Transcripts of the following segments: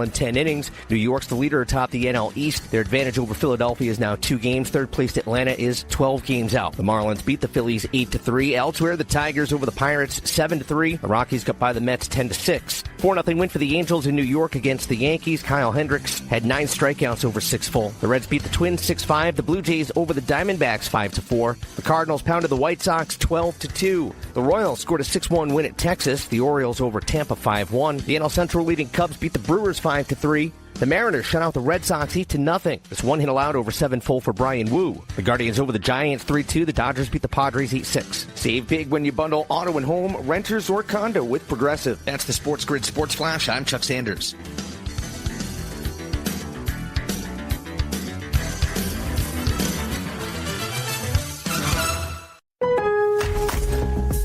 in 10 innings. New York's the leader atop the NL East. Their advantage over Philadelphia is now 2 games. Third place Atlanta is 12 games out. The Marlins beat the Phillies 8-3. Elsewhere, the Tigers over the Pirates 7-3. The Rockies got by the Mets 10-6. 4-0 win for the Angels in New York against the Yankees. Kyle Hendricks had 9 strikeouts over 6 full. The Reds beat the Twins 6-5. The Blue Jays over the Diamondbacks 5-4. The Cardinals pounded the White Sox 12-2. The Royals scored a 6-1 win at Texas. The Orioles over Tampa 5-1. The NL Central leading Cubs beat the Brewers 5-3. The Mariners shut out the Red Sox 8-0. This 1 hit allowed over 7 full for Brian Wu. The Guardians over the Giants 3-2. The Dodgers beat the Padres 8-6. Save big when you bundle auto and home, renters, or condo with Progressive. That's the SportsGrid Sports Flash. I'm Chuck Sanders.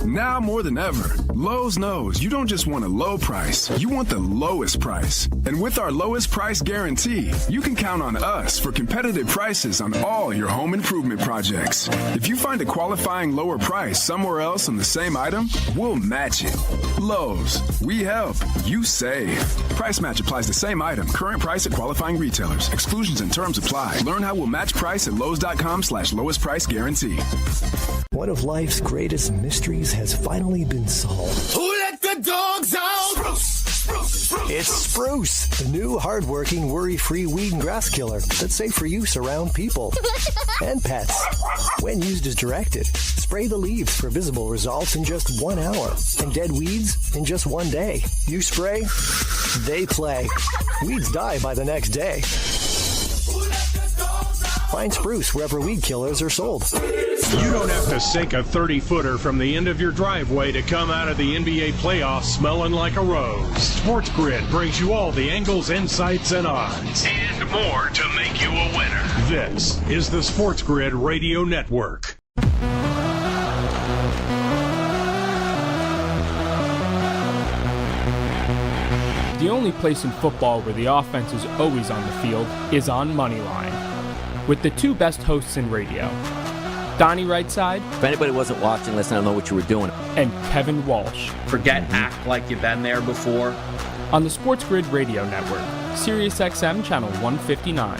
Now more than ever, Lowe's knows you don't just want a low price, you want the lowest price. And with our lowest price guarantee, you can count on us for competitive prices on all your home improvement projects. If you find a qualifying lower price somewhere else on the same item, we'll match it. Lowe's, we help, you save. Price match applies to same item, current price at qualifying retailers. Exclusions and terms apply. Learn how we'll match price at Lowe's.com/lowest price guarantee. One of life's greatest mysteries has finally been solved. Who let the dogs out? Spruce. It's Spruce, the new hard-working, worry-free weed and grass killer that's safe for use around people and pets. When used as directed, spray the leaves for visible results in just 1 hour and dead weeds in just 1 day. You spray, they play. Weeds die by the next day. Find Spruce wherever weed killers are sold. You don't have to sink a 30-footer from the end of your driveway to come out of the NBA playoffs smelling like a rose. SportsGrid brings you all the angles, insights, and odds. And more to make you a winner. This is the SportsGrid Radio Network. The only place in football where the offense is always on the field is on Moneyline. With the 2 best hosts in radio, Donnie Rightside. If anybody wasn't watching, listen, I don't know what you were doing. And Kevin Walsh. Forget act like you've been there before. On the SportsGrid Radio Network, SiriusXM Channel 159.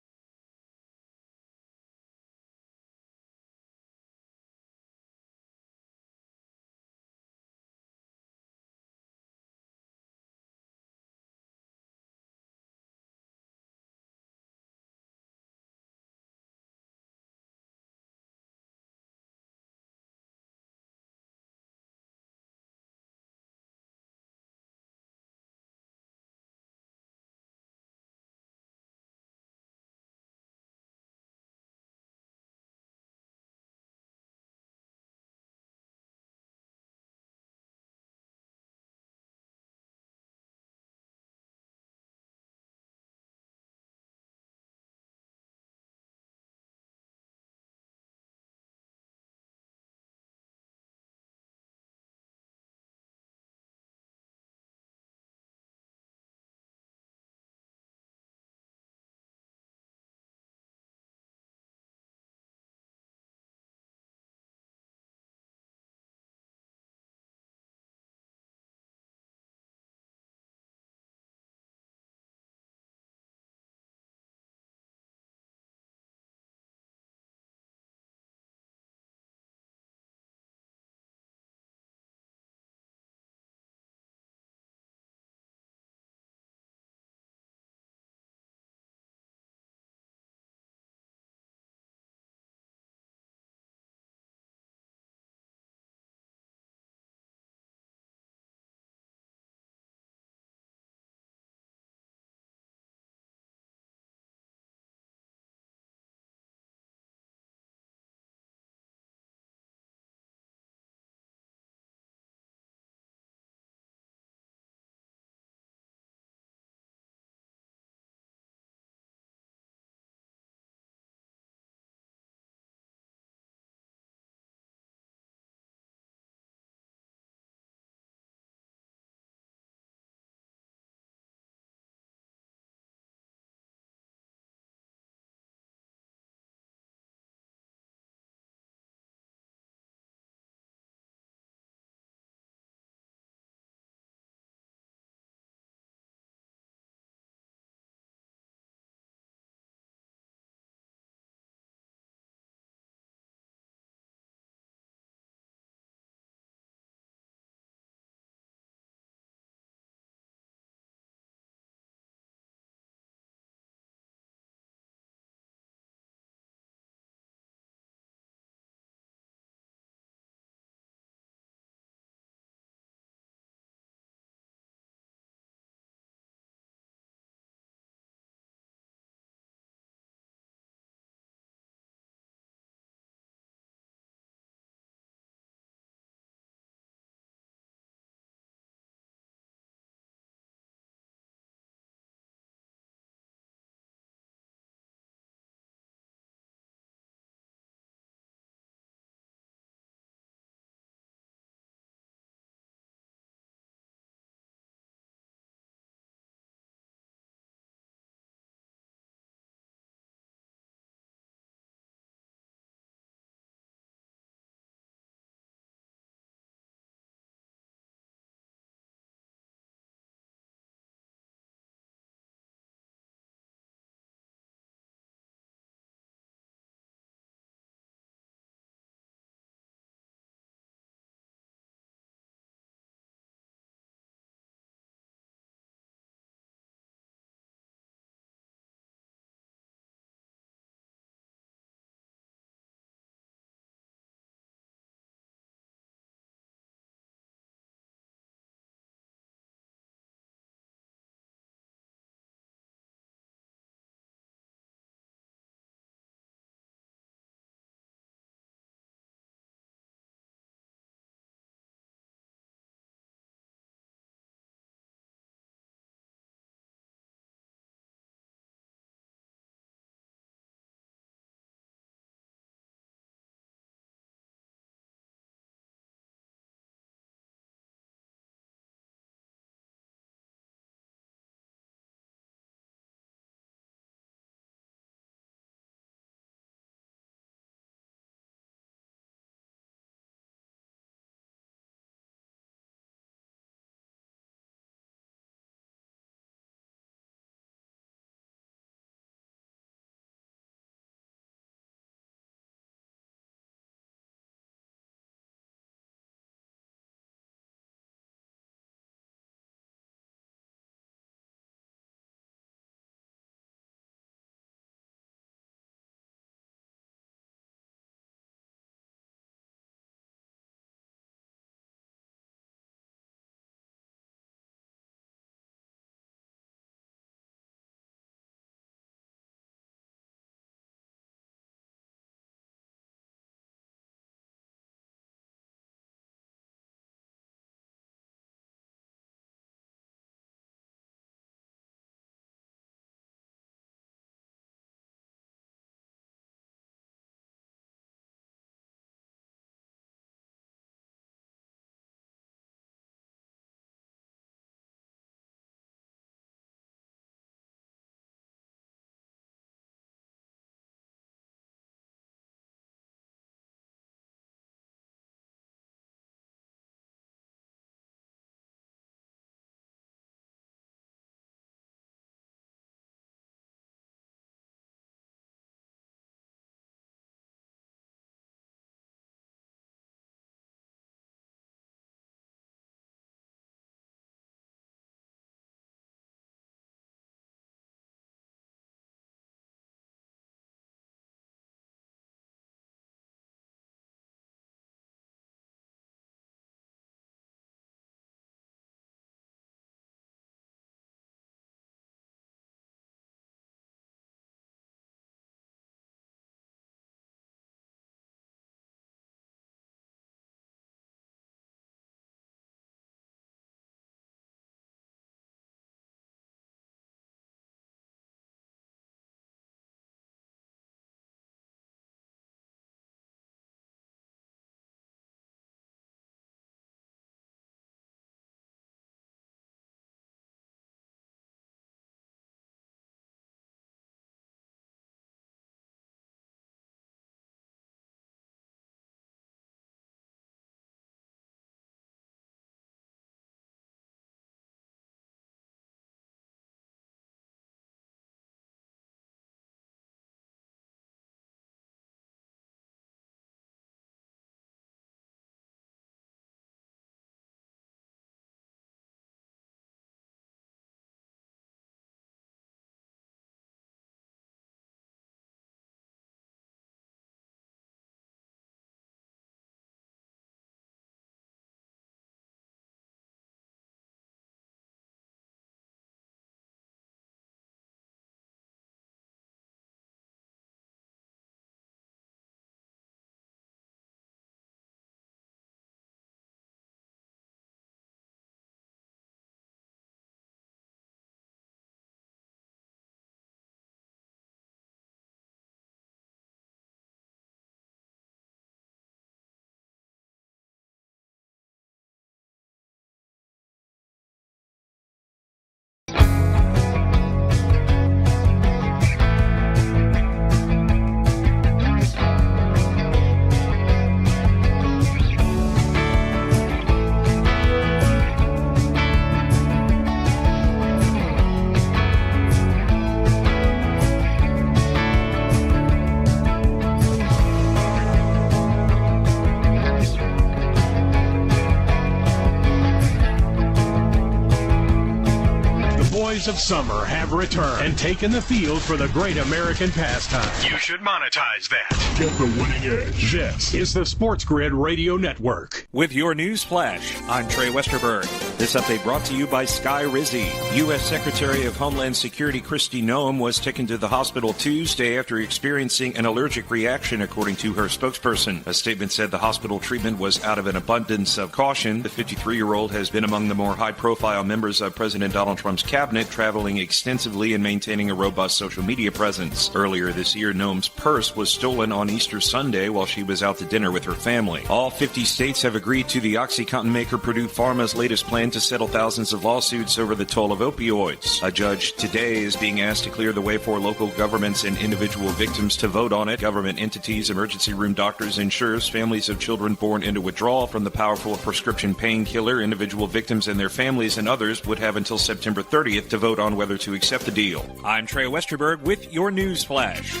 joys of summer have returned and taken the field for the great American pastime. You should monetize that. Get the winning edge. This is the SportsGrid Radio Network. With your news flash, I'm Trey Westerberg. This update brought to you by Sky Rizzi. U.S. Secretary of Homeland Security Kristi Noem was taken to the hospital Tuesday after experiencing an allergic reaction, according to her spokesperson. A statement said the hospital treatment was out of an abundance of caution. The 53-year-old has been among the more high-profile members of President Donald Trump's cabinet, traveling extensively and maintaining a robust social media presence. Earlier this year, Noem's purse was stolen on Easter Sunday while she was out to dinner with her family. All 50 states have agreed to the OxyContin maker Purdue Pharma's latest plan to settle thousands of lawsuits over the toll of opioids. A judge today is being asked to clear the way for local governments and individual victims to vote on it. Government entities, emergency room doctors, insurers, families of children born into withdrawal from the powerful prescription painkiller, individual victims and their families and others would have until September 30th to vote on whether to accept the deal. I'm Trey Westerberg with your news flash.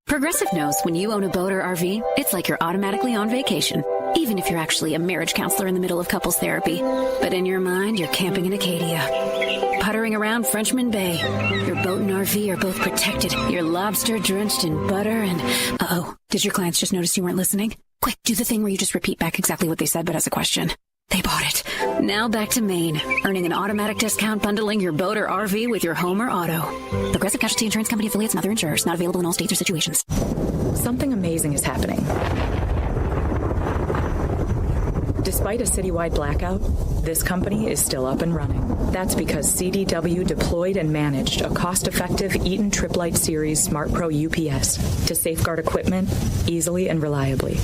Progressive knows when you own a boat or RV, it's like you're automatically on vacation, even if you're actually a marriage counselor in the middle of couples therapy. But in your mind, you're camping in Acadia, puttering around Frenchman Bay. Your boat and RV are both protected. You're lobster drenched in butter and... Uh-oh, did your clients just notice you weren't listening? Quick, do the thing where you just repeat back exactly what they said, but as a question. They bought it. Now back to Maine, earning an automatic discount bundling your boat or RV with your home or auto. Progressive Casualty Insurance Company affiliates and other insurers. Not available in all states or situations. Something amazing is happening. Despite a citywide blackout, this company is still up and running. That's because CDW deployed and managed a cost-effective Eaton Trip Light Series Smart Pro UPS to safeguard equipment easily and reliably.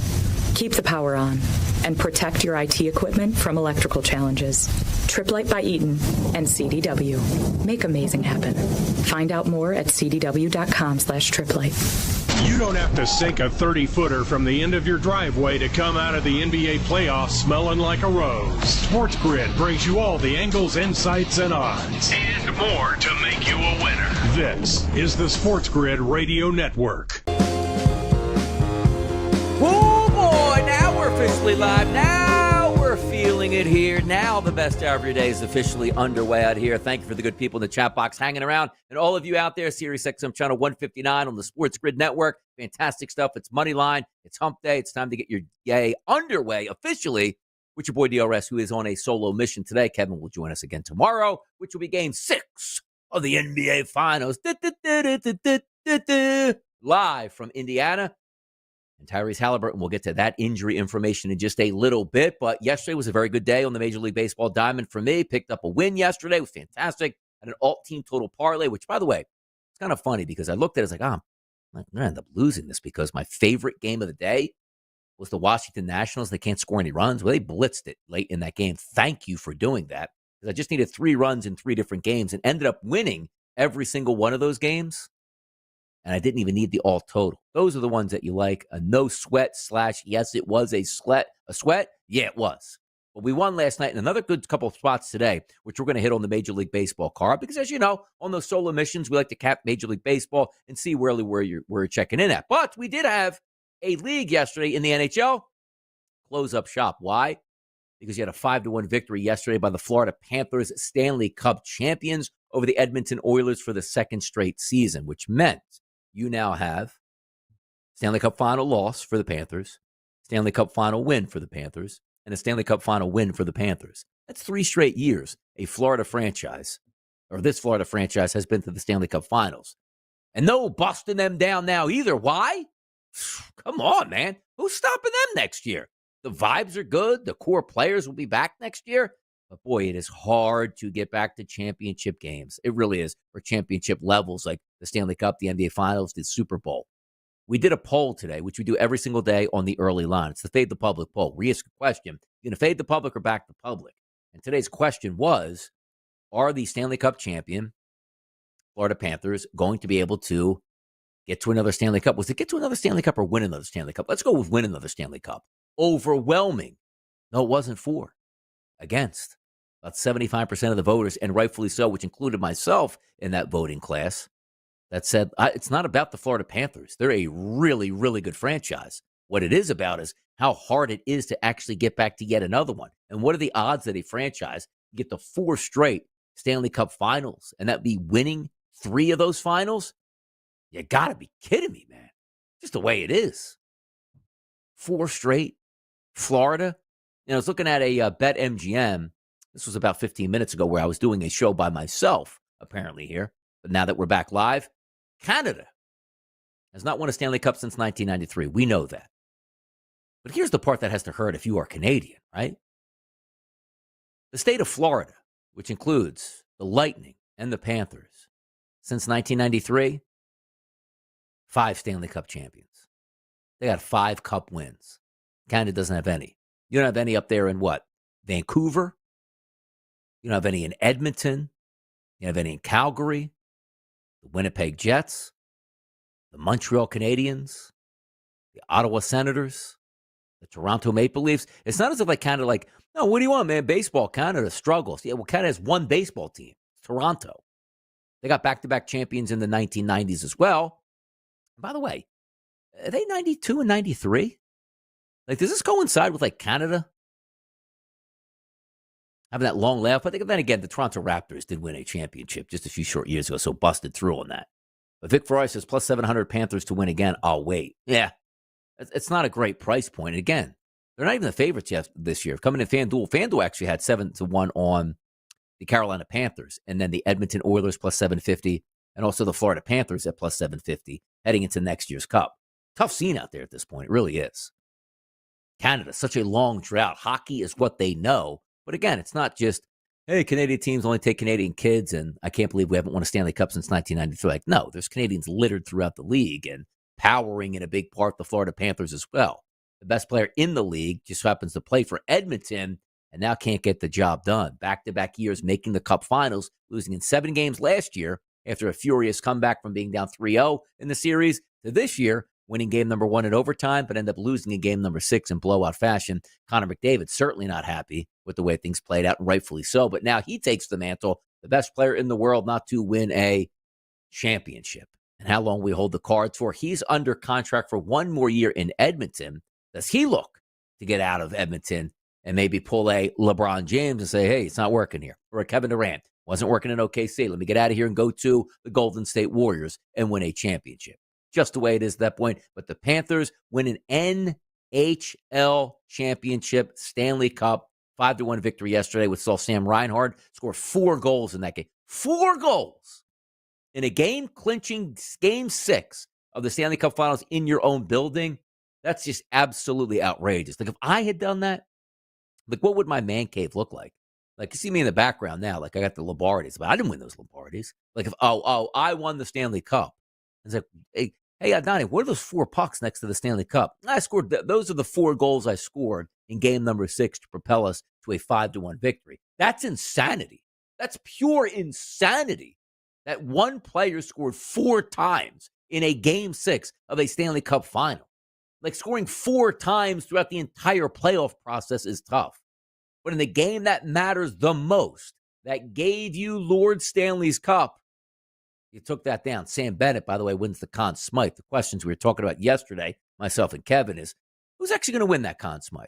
Keep the power on and protect your IT equipment from electrical challenges. Triplight by Eaton and CDW. Make amazing happen. Find out more at cdw.com/triplight. You don't have to sink a 30-footer from the end of your driveway to come out of the NBA playoffs smelling like a rose. SportsGrid brings you all the angles, insights, and odds. And more to make you a winner. This is the SportsGrid Radio Network. Oh boy, now we're officially live. Now we're feeling it here. Now the best hour of your day is officially underway out here. Thank you for the good people in the chat box hanging around. And all of you out there, Sirius XM Channel 159 on the SportsGrid Network. Fantastic stuff. It's Moneyline. It's Hump Day. It's time to get your day underway officially with your boy DRS, who is on a solo mission today. Kevin will join us again tomorrow, which will be Game 6 of the NBA Finals. Live from Indiana. And Tyrese Halliburton, we'll get to that injury information in just a little bit. But yesterday was a very good day on the Major League Baseball diamond for me. Picked up a win yesterday. It was fantastic. Had an alt-team total parlay, which, by the way, it's kind of funny because I looked at it, I was like, I'm going to end up losing this because my favorite game of the day was the Washington Nationals. They can't score any runs. Well, they blitzed it late in that game. Thank you for doing that. Because I just needed 3 runs in 3 different games and ended up winning every single one of those games. And I didn't even need the all total. Those are the ones that you like. A no sweat / yes, it was a sweat. A sweat? Yeah, it was. But we won last night and another good couple of spots today, which we're going to hit on the Major League Baseball card. Because as you know, on those solo missions, we like to cap Major League Baseball and see where you're checking in at. But we did have a league yesterday in the NHL. Close up shop. Why? Because you had a 5-1 victory yesterday by the Florida Panthers, Stanley Cup champions, over the Edmonton Oilers for the second straight season, which meant you now have Stanley Cup final loss for the Panthers, Stanley Cup final win for the Panthers, and a Stanley Cup final win for the Panthers. That's 3 straight years a Florida franchise, or this Florida franchise, has been to the Stanley Cup finals. And no busting them down now either. Why? Come on, man. Who's stopping them next year? The vibes are good. The core players will be back next year. But boy, it is hard to get back to championship games. It really is, for championship levels like the Stanley Cup, the NBA Finals, the Super Bowl. We did a poll today, which we do every single day on the early line. It's the Fade the Public poll. We ask a question. You're going to fade the public or back the public? And today's question was, are the Stanley Cup champion Florida Panthers going to be able to get to another Stanley Cup? Was it get to another Stanley Cup or win another Stanley Cup? Let's go with win another Stanley Cup. Overwhelming. No, it wasn't for. Against. About 75% of the voters, and rightfully so, which included myself in that voting class, that said, it's not about the Florida Panthers. They're a really, really good franchise. What it is about is how hard it is to actually get back to yet another one. And what are the odds that a franchise get the 4 straight Stanley Cup finals and that be winning 3 of those finals? You got to be kidding me, man. Just the way it is. 4 straight. Florida. I was looking at a BetMGM. This was about 15 minutes ago where I was doing a show by myself, apparently here. But now that we're back live, Canada has not won a Stanley Cup since 1993. We know that. But here's the part that has to hurt if you are Canadian, right? The state of Florida, which includes the Lightning and the Panthers, since 1993, 5 Stanley Cup champions. They got 5 cup wins. Canada doesn't have any. You don't have any up there in what? Vancouver? You don't have any in Edmonton? You don't have any in Calgary? The Winnipeg Jets? The Montreal Canadiens? The Ottawa Senators? The Toronto Maple Leafs? It's not as if like Canada no, what do you want, man? Baseball, Canada struggles. Yeah, well, Canada has one baseball team, Toronto. They got back-to-back champions in the 1990s as well. By the way, are they 92 and 93? Does this coincide with, Canada having that long layoff? But then again, the Toronto Raptors did win a championship just a few short years ago, so busted through on that. But Vic Ferrari says plus 700 Panthers to win again. I'll wait. Yeah, it's not a great price point. And again, they're not even the favorites yet this year. Coming in FanDuel, FanDuel actually had 7-1 on the Carolina Panthers, and then the Edmonton Oilers plus 750, and also the Florida Panthers at plus 750 heading into next year's Cup. Tough scene out there at this point. It really is. Canada, such a long drought. Hockey is what they know. But again, it's not just, hey, Canadian teams only take Canadian kids, and I can't believe we haven't won a Stanley Cup since 1993. No, there's Canadians littered throughout the league and powering in a big part the Florida Panthers as well. The best player in the league just happens to play for Edmonton and now can't get the job done. Back-to-back years making the Cup finals, losing in 7 games last year after a furious comeback from being down 3-0 in the series to this year, winning game number 1 in overtime, but end up losing in game number 6 in blowout fashion. Connor McDavid certainly not happy with the way things played out, and rightfully so. But now he takes the mantle, the best player in the world not to win a championship. And how long we hold the cards for? He's under contract for 1 more year in Edmonton. Does he look to get out of Edmonton and maybe pull a LeBron James and say, hey, it's not working here? Or a Kevin Durant, wasn't working in OKC. Let me get out of here and go to the Golden State Warriors and win a championship. Just the way it is at that point. But the Panthers win an NHL championship, Stanley Cup, 5-1 victory yesterday, which saw Sam Reinhart score 4 goals in that game. 4 goals in a game-clinching Game 6 of the Stanley Cup Finals in your own building. That's just absolutely outrageous. If I had done that, what would my man cave look like? You see me in the background now, I got the Lombardis, but I didn't win those Lombardis. If I won the Stanley Cup. It's like, hey, Donnie, what are those 4 pucks next to the Stanley Cup? I scored. Those are the 4 goals I scored in game number 6 to propel us to a 5-1 victory. That's insanity. That's pure insanity. That one player scored 4 times in a game 6 of a Stanley Cup final. Scoring 4 times throughout the entire playoff process is tough. But in the game that matters the most, that gave you Lord Stanley's Cup, you took that down. Sam Bennett, by the way, wins the Conn Smythe. The questions we were talking about yesterday, myself and Kevin, is who's actually going to win that Conn Smythe?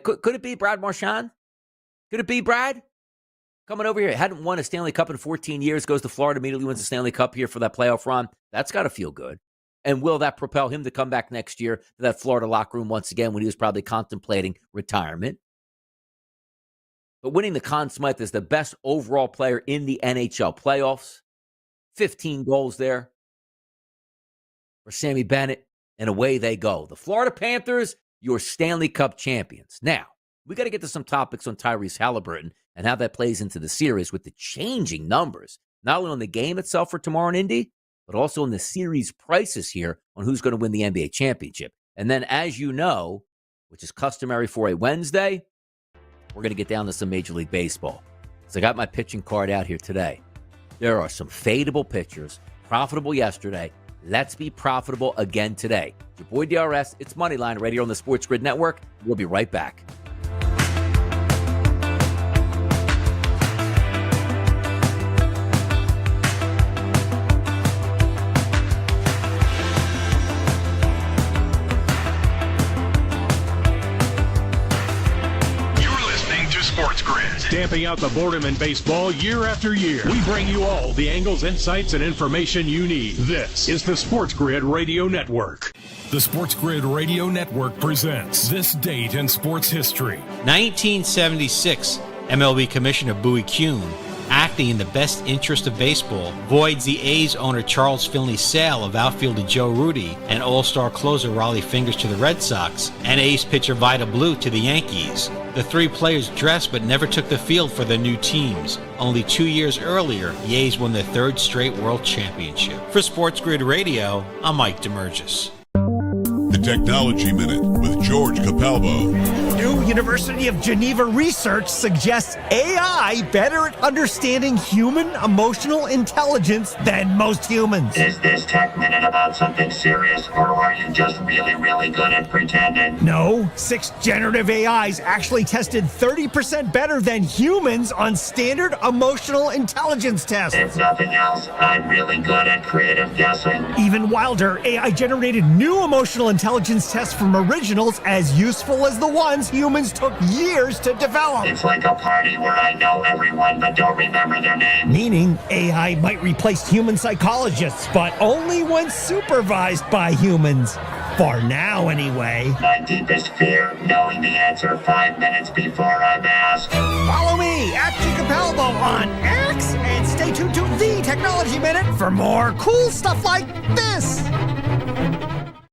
Could it be Brad Marchand? Could it be Brad? Coming over here, hadn't won a Stanley Cup in 14 years, goes to Florida, immediately wins the Stanley Cup here for that playoff run. That's got to feel good. And will that propel him to come back next year to that Florida locker room once again when he was probably contemplating retirement? But winning the Conn Smythe as the best overall player in the NHL playoffs, 15 goals there for Sammy Bennett, and away they go. The Florida Panthers, your Stanley Cup champions. Now, we got to get to some topics on Tyrese Halliburton and how that plays into the series with the changing numbers, not only on the game itself for tomorrow in Indy, but also in the series prices here on who's going to win the NBA championship. And then, as you know, which is customary for a Wednesday, we're going to get down to some Major League Baseball. So I got my pitching card out here today. There are some fadeable pitchers, profitable yesterday. Let's be profitable again today. Your boy DRS, it's Moneyline right here on the SportsGrid Network. We'll be right back. stamping out the boredom in baseball year after year. We bring you all the angles, insights, and information you need. This is the SportsGrid Radio Network. The SportsGrid Radio Network presents This Date in Sports History. 1976, MLB Commissioner Bowie Kuhn, acting in the best interest of baseball, voids the A's owner Charles Finley's sale of outfielder Joe Rudy and all-star closer Raleigh Fingers to the Red Sox and A's pitcher Vida Blue to the Yankees. The three players dressed but never took the field for their new teams. Only 2 years earlier, the A's won their third straight World Championship. For SportsGrid Radio, I'm Mike DeMurgis. The Technology Minute with George Capalbo. New University of Geneva research suggests AI better at understanding human emotional intelligence than most humans. Is this Tech Minute about something serious, or are you just really, really good at pretending? No, 6 generative AIs actually tested 30% better than humans on standard emotional intelligence tests. If nothing else, I'm really good at creative guessing. Even wilder, AI generated new emotional intelligence tests from originals as useful as the ones humans took years to develop. It's like a party where I know everyone but don't remember their name. Meaning AI might replace human psychologists, but only when supervised by humans. For now, anyway. My deepest fear, knowing the answer 5 minutes before I'm asked. Follow me, @GCapalbo on X, and stay tuned to The Technology Minute for more cool stuff like this.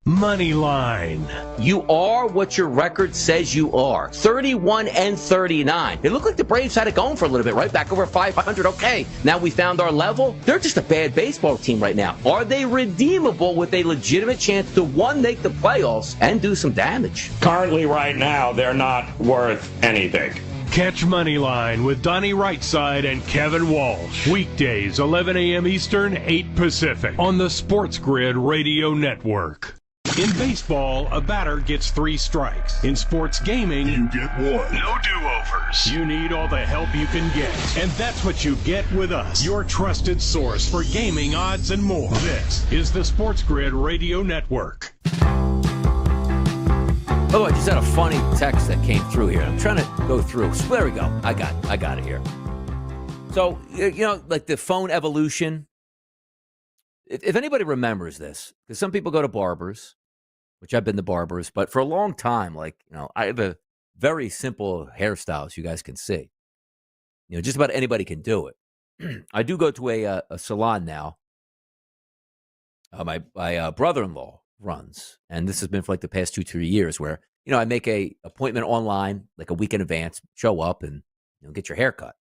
Moneyline. You are what your record says you are. 31-39. It looked like the Braves had it going for a little bit, right? Back over 500. Okay, now we found our level. They're just a bad baseball team right now. Are they redeemable with a legitimate chance to, one, make the playoffs and do some damage? Currently, right now, they're not worth anything. Catch Moneyline with Donnie Rightside and Kevin Walsh. Weekdays, 11 a.m. Eastern, 8 Pacific. On the SportsGrid Radio Network. In baseball, a batter gets 3 strikes. In sports gaming, you get 1. No do-overs. You need all the help you can get. And that's what you get with us, your trusted source for gaming odds and more. This is the SportsGrid Radio Network. Oh, I just had a funny text that came through here. I'm trying to go through. So there we go. I got it here. So, like the phone evolution. If anybody remembers this, because some people go to barbers, which I've been to barbers, but for a long time, I have a very simple hairstyle, as you guys can see. Just about anybody can do it. I do go to a salon now. My brother-in-law runs, and this has been for the past 2-3 years, where I make a appointment online like a week in advance, show up and get your hair cut.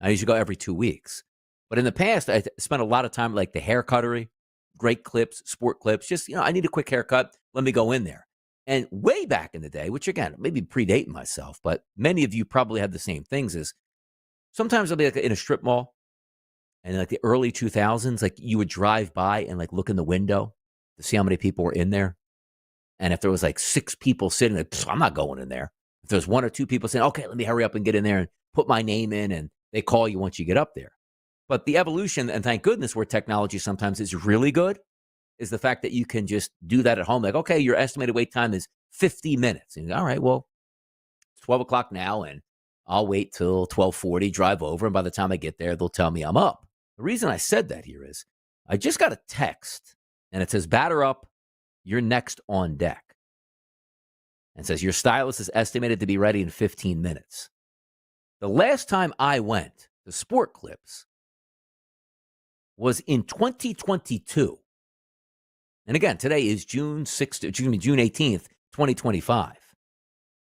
I usually go every 2 weeks. But in the past, I spent a lot of time like the hair cuttery, great clips, sport clips. Just, I need a quick haircut. Let me go in there. And way back in the day, which again, maybe predating myself, but many of you probably had the same things, is sometimes I'll be in a strip mall and in the early 2000s, you would drive by and look in the window to see how many people were in there. And if there was 6 people sitting there, I'm not going in there. If there's 1 or 2 people saying, okay, let me hurry up and get in there and put my name in, and they call you once you get up there. But the evolution, and thank goodness where technology sometimes is really good, is the fact that you can just do that at home. Okay, your estimated wait time is 50 minutes. And all right, well, it's 12 o'clock now, and I'll wait till 12:40, drive over, and by the time I get there, they'll tell me I'm up. The reason I said that here is I just got a text, and it says, batter up, you're next on deck. And it says, your stylist is estimated to be ready in 15 minutes. The last time I went to Sport Clips was in 2022. And again, today is June 18th, 2025.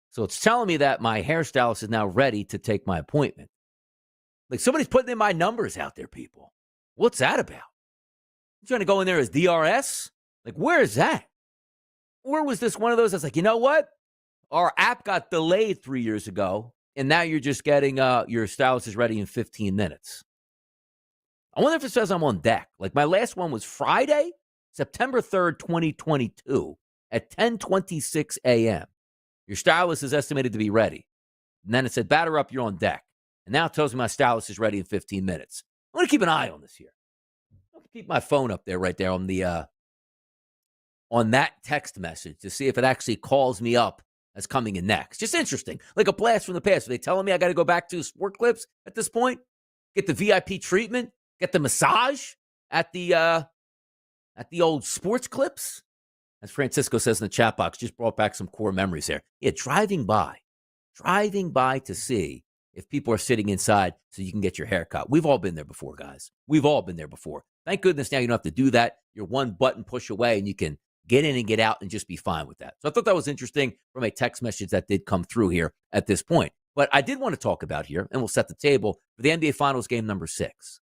So it's telling me that my hairstylist is now ready to take my appointment. Somebody's putting in my numbers out there, people. What's that about? I'm trying to go in there as DRS? Where is that? Or was this one of those that's you know what? Our app got delayed 3 years ago, and now you're just getting your stylist is ready in 15 minutes. I wonder if it says I'm on deck. My last one was Friday, September 3rd, 2022 at 10:26 a.m. Your stylist is estimated to be ready. And then it said, batter up, you're on deck. And now it tells me my stylist is ready in 15 minutes. I'm going to keep an eye on this here. I'm going to keep my phone up there right there on the on that text message to see if it actually calls me up that's coming in next. Just interesting. Like a blast from the past. Are they telling me I got to go back to Sport Clips at this point? Get the VIP treatment? Get the massage at the old Sports Clips? As Francisco says in the chat box, just brought back some core memories there. Yeah, driving by to see if people are sitting inside so you can get your hair cut. We've all been there before, guys. We've all been there before. Thank goodness now you don't have to do that. You're one button push away and you can get in and get out and just be fine with that. So I thought that was interesting from a text message that did come through here at this point. But I did want to talk about here, and we'll set the table for the NBA Finals game number 6.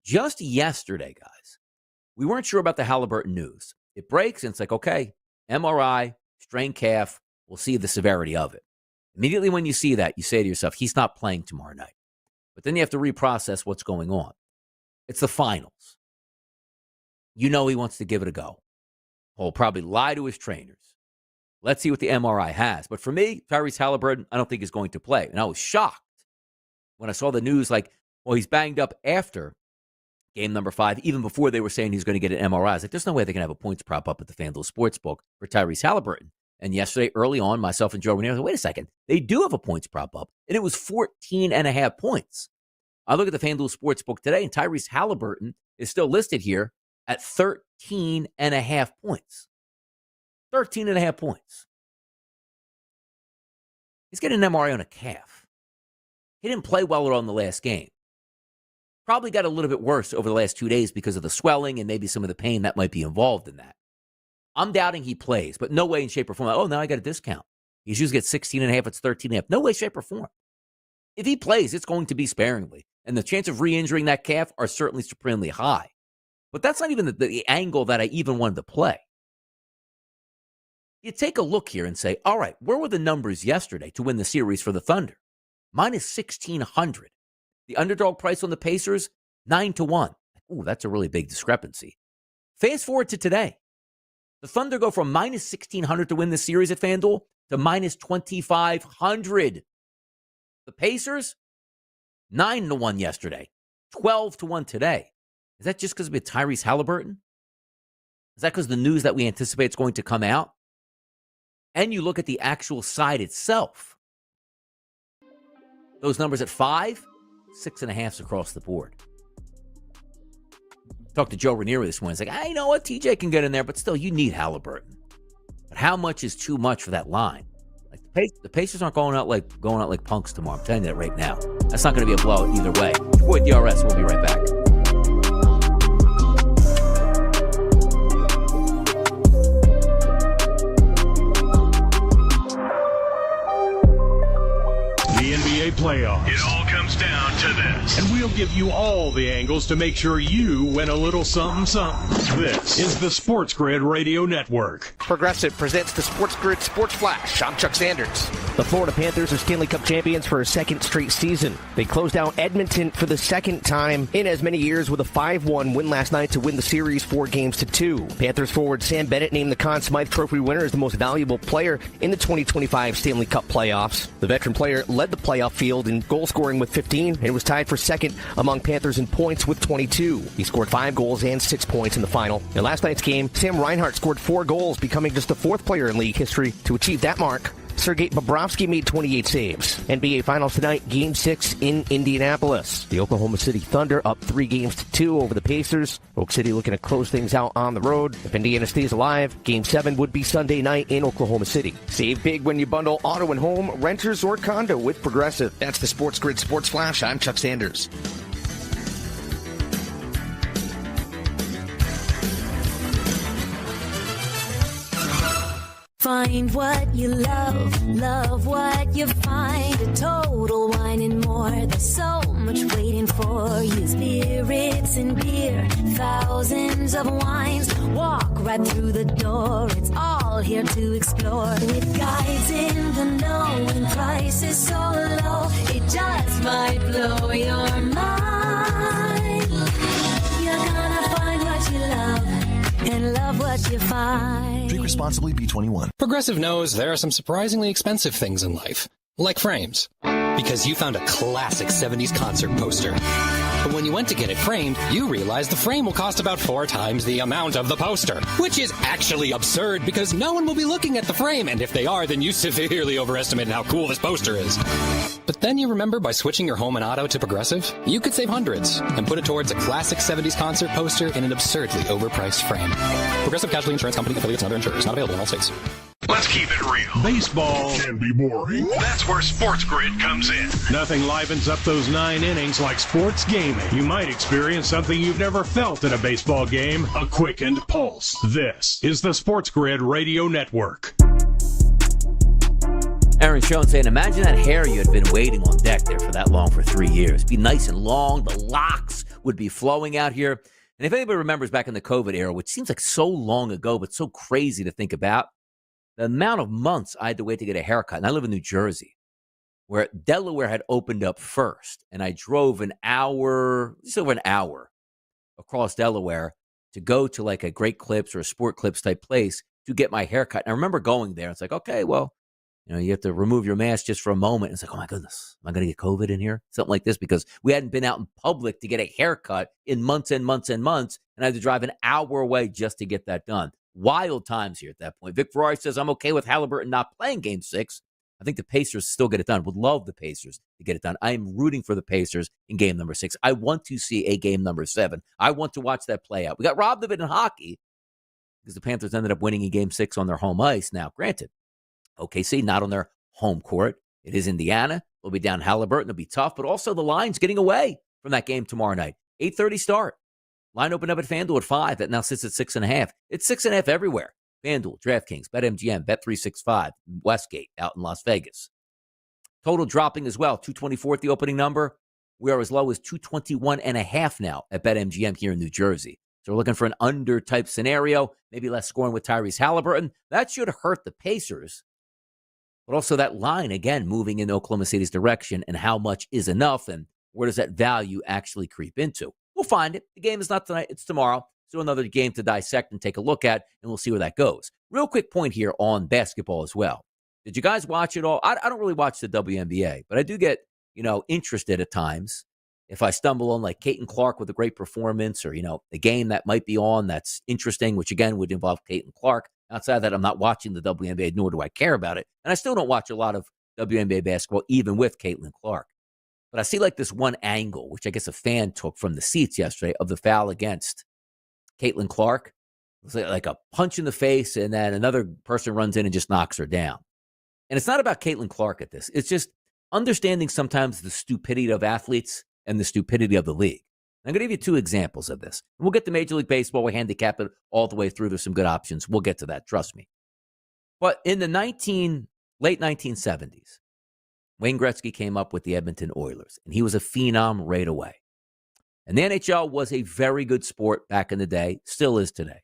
Just yesterday, guys, we weren't sure about the Halliburton news. It breaks, and it's like, okay, MRI, strained calf, we'll see the severity of it. Immediately when you see that, you say to yourself, he's not playing tomorrow night. But then you have to reprocess what's going on. It's the finals. You know he wants to give it a go. He'll probably lie to his trainers. Let's see what the MRI has. But for me, Tyrese Halliburton, I don't think is going to play. And I was shocked when I saw the news like, well, he's banged up after game number 5, even before they were saying he's going to get an MRI. I was like, there's no way they can have a points prop up at the FanDuel Sportsbook for Tyrese Halliburton. And yesterday, early on, myself and Joe Ranieri, I was like, wait a second. They do have a points prop up. And it was 14.5 points. I look at the FanDuel Sportsbook today, and Tyrese Halliburton is still listed here at 13.5 points. 13.5 points. He's getting an MRI on a calf. He didn't play well at all in the last game. Probably got a little bit worse over the last 2 days because of the swelling and maybe some of the pain that might be involved in that. I'm doubting he plays, but no way in shape or form. Oh, now I got a discount. He's usually at 16.5, it's 13.5. No way, shape, or form. If he plays, it's going to be sparingly. And the chance of re-injuring that calf are certainly supremely high. But that's not even the angle that I even wanted to play. You take a look here and say, all right, where were the numbers yesterday to win the series for the Thunder? Minus 1,600. The underdog price on the Pacers, 9-1. Ooh, that's a really big discrepancy. Fast forward to today. The Thunder go from minus 1,600 to win the series at FanDuel to minus 2,500. The Pacers, 9-1 yesterday, 12-1 today. Is that just because of Tyrese Halliburton? Is that because the news that we anticipate is going to come out? And you look at the actual side itself. Those numbers at 5, 6.5s across the board. Talked to Joe Ranieri this morning. He's like, I know what, TJ can get in there, but still, you need Halliburton. But how much is too much for that line? Like the Pacers aren't going out like punks tomorrow. I'm telling you that right now. That's not going to be a blowout either way. Your boy DRS. We'll be right back. Playoffs. It all comes down to this. And we'll give you all the angles to make sure you win a little something, something. This is the SportsGrid Radio Network. Progressive presents the SportsGrid Sports Flash. I'm Chuck Sanders. The Florida Panthers are Stanley Cup champions for a second straight season. They closed out Edmonton for the second time in as many years with a 5-1 win last night to win the series 4-2. Panthers forward Sam Bennett named the Conn Smythe Trophy winner as the most valuable player in the 2025 Stanley Cup playoffs. The veteran player led the playoff field in goal scoring with 15 and was tied for second among Panthers in points with 22. He scored 5 goals and 6 points in the final. In last night's game, Sam Reinhart scored 4 goals, becoming just the 4th player in league history to achieve that mark. Sergei Bobrovsky made 28 saves. NBA Finals tonight, Game 6 in Indianapolis. The Oklahoma City Thunder up 3-2 over the Pacers. Oak City looking to close things out on the road. If Indiana stays alive, Game 7 would be Sunday night in Oklahoma City. Save big when you bundle auto and home, renters, or condo with Progressive. That's the SportsGrid Sports Flash. I'm Chuck Sanders. Find what you love, love what you find. A Total Wine and More. There's so much waiting for you. Spirits and beer, thousands of wines. Walk right through the door. It's all here to explore. With guides in the know and prices so low, it just might blow your mind. You're gonna find what you love and love what you find. Drink responsibly, B21. Progressive knows there are some surprisingly expensive things in life, like frames. Because you found a classic 70s concert poster. But when you went to get it framed, you realized the frame will cost about 4 times the amount of the poster, which is actually absurd because no one will be looking at the frame, and if they are, then you severely overestimated how cool this poster is. But then you remember by switching your home and auto to Progressive, you could save hundreds and put it towards a classic 70s concert poster in an absurdly overpriced frame. Progressive Casualty Insurance Company, affiliates, and other insurers. Not available in all states. Let's keep it real. Baseball Can be boring. That's where SportsGrid comes in. Nothing livens up those 9 innings like sports gaming. You might experience something you've never felt in a baseball game, a quickened pulse. This is the SportsGrid Radio Network. Aaron Schoen saying, imagine that hair you had been waiting on deck there for that long for 3 years. Be nice and long. The locks would be flowing out here. And if anybody remembers back in the COVID era, which seems like so long ago, but so crazy to think about, the amount of months I had to wait to get a haircut. And I live in New Jersey, where Delaware had opened up first. And I drove just over an hour across Delaware to go to like a Great Clips or a Sport Clips type place to get my haircut. And I remember going there. It's like, okay, well, you have to remove your mask just for a moment. It's like, oh my goodness, am I going to get COVID in here? Something like this, because we hadn't been out in public to get a haircut in months and months and months. And I had to drive an hour away just to get that done. Wild times here at that point. Vic Ferrari says, I'm okay with Halliburton not playing Game 6. I think the Pacers still get it done. Would love the Pacers to get it done. I am rooting for the Pacers in game number 6. I want to see a game number 7. I want to watch that play out. We got robbed of it in hockey because the Panthers ended up winning in Game 6 on their home ice. Now, granted, OKC not on their home court. It is Indiana. They'll be down Halliburton. It'll be tough, but also the line's getting away from that game tomorrow night. 8:30 start. Line opened up at FanDuel at 5. That now sits at 6.5. It's 6.5 everywhere. FanDuel, DraftKings, BetMGM, Bet365, Westgate out in Las Vegas. Total dropping as well. 224 at the opening number. We are as low as 221.5 now at BetMGM here in New Jersey. So we're looking for an under-type scenario, maybe less scoring with Tyrese Halliburton. That should hurt the Pacers. But also that line, again, moving in Oklahoma City's direction, and how much is enough, and where does that value actually creep into? We'll find it. The game is not tonight. It's tomorrow. Still another game to dissect and take a look at, and we'll see where that goes. Real quick point here on basketball as well. Did you guys watch it all? I don't really watch the WNBA, but I do get, interested at times. If I stumble on like Caitlin Clark with a great performance, or, a game that might be on that's interesting, which again would involve Caitlin Clark. Outside of that, I'm not watching the WNBA, nor do I care about it. And I still don't watch a lot of WNBA basketball, even with Caitlin Clark. But I see like this one angle, which I guess a fan took from the seats yesterday, of the foul against Caitlin Clark. It was like a punch in the face, and then another person runs in and just knocks her down. And it's not about Caitlin Clark at this. It's just understanding sometimes the stupidity of athletes and the stupidity of the league. I'm going to give you 2 examples of this. And we'll get to Major League Baseball. We handicap it all the way through. There's some good options. We'll get to that. Trust me. But in the late 1970s, Wayne Gretzky came up with the Edmonton Oilers, and he was a phenom right away. And the NHL was a very good sport back in the day, still is today.